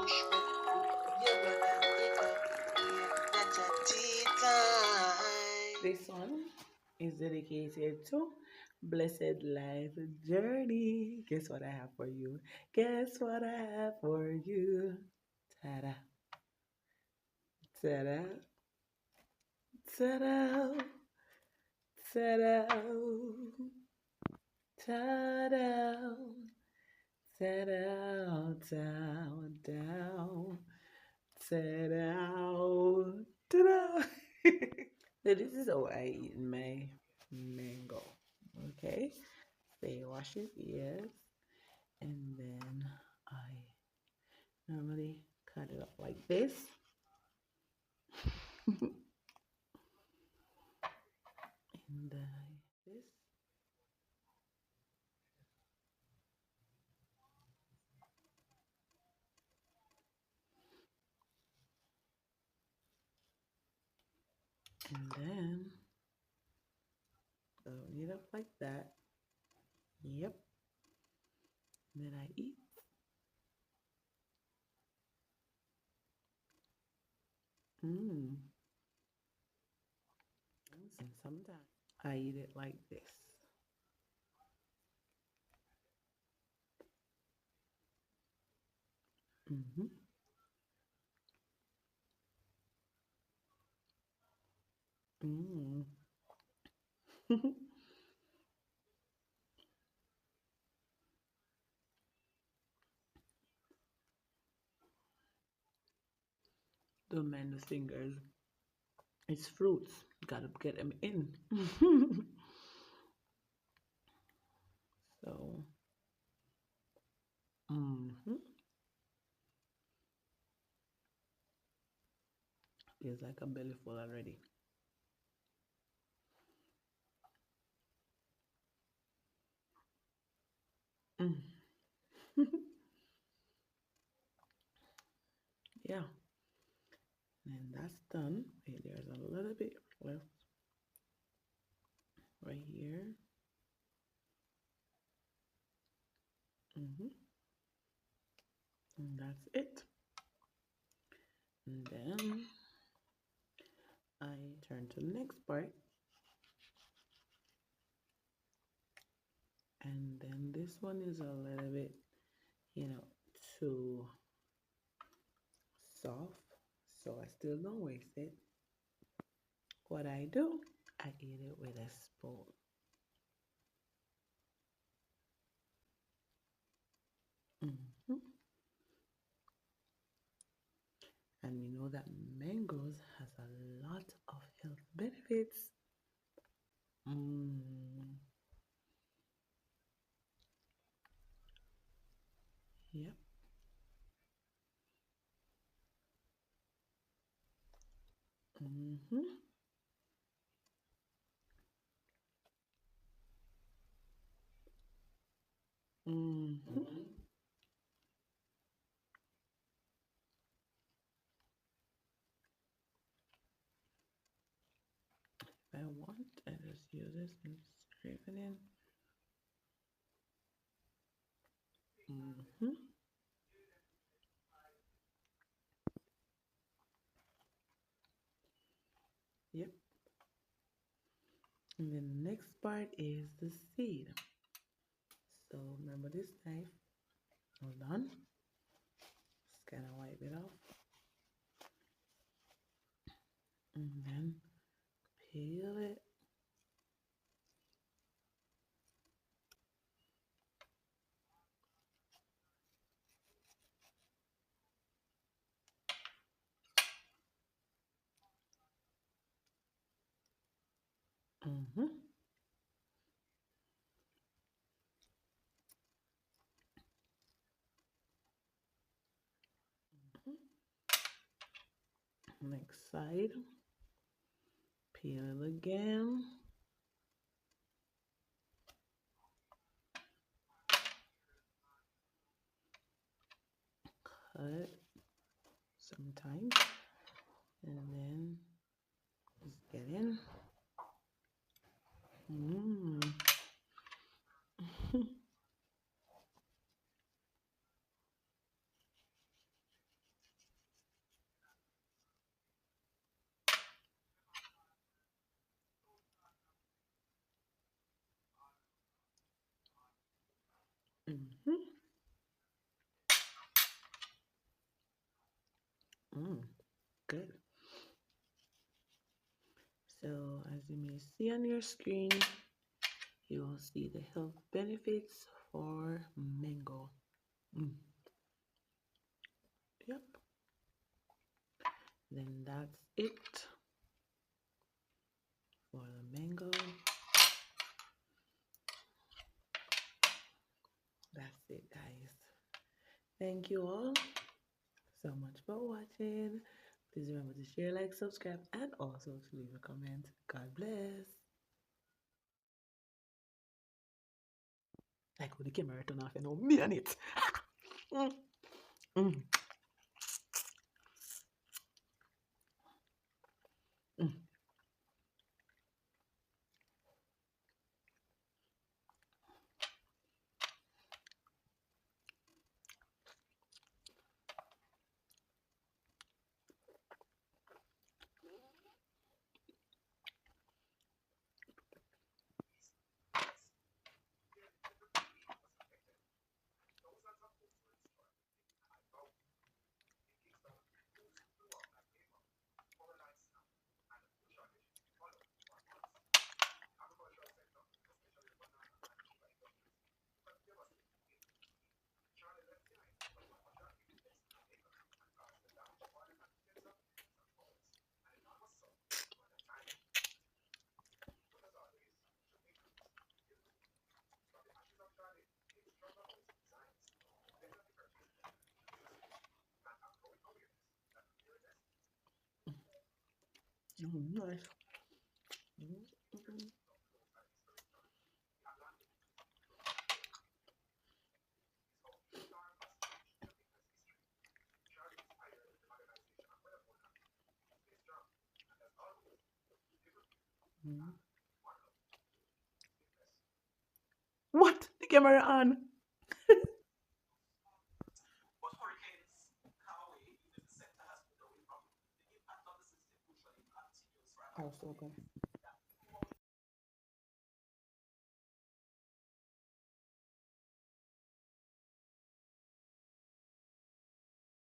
bush with you gonna pick up. Yeah, that's a tea time. This one is dedicated to Blessed Life Journey. Guess what I have for you? Guess what I have for you? Ta-da, ta-da, ta-da, ta-da, ta-da, ta-da, down, down, ta-da, ta-da. So this is how I eat my mango. Okay, so you wash it, yes, and then I normally cut it up like this. And this. And then open it up like that. Yep. And then I eat. Mmm. And sometimes I eat it like this. Mm-hmm. Mmm. Don't mind the fingers. It's fruits. Gotta get them in. So, mm-hmm. Feels like a belly full already. Mm. Yeah. And that's done. Wait, there's a little bit left right here. Mm-hmm. And that's it. And then I turn to the next part. And then this one is a little bit, too soft. So I still don't waste it. What I do, I eat it with a spoon. Hmm. And we know that mangoes has a lot of health benefits. Mm. Yep. Mm-hmm. Mm-hmm. If I want, I just use this and scrape it in. Mm-hmm. Yep. And then the next part is the seed. So remember this knife. Hold on. Just kind of wipe it off. And then peel it. Mm-hmm. Next side. Peel it again. Cut sometimes. And then just get in. Mm. Mm-hmm. Mm, good. So, as you may see on your screen, you will see the health benefits for mango. Mm, yep. Then that's it for the mango. That's it, guys. Thank you all so much for watching. Please remember to share, like, subscribe, and also to leave a comment. God bless. Like when the camera turn off, you know, me and it. Mm, mm, mm. Nice. Mm, mm, mm. What? The camera on. Oh, so okay.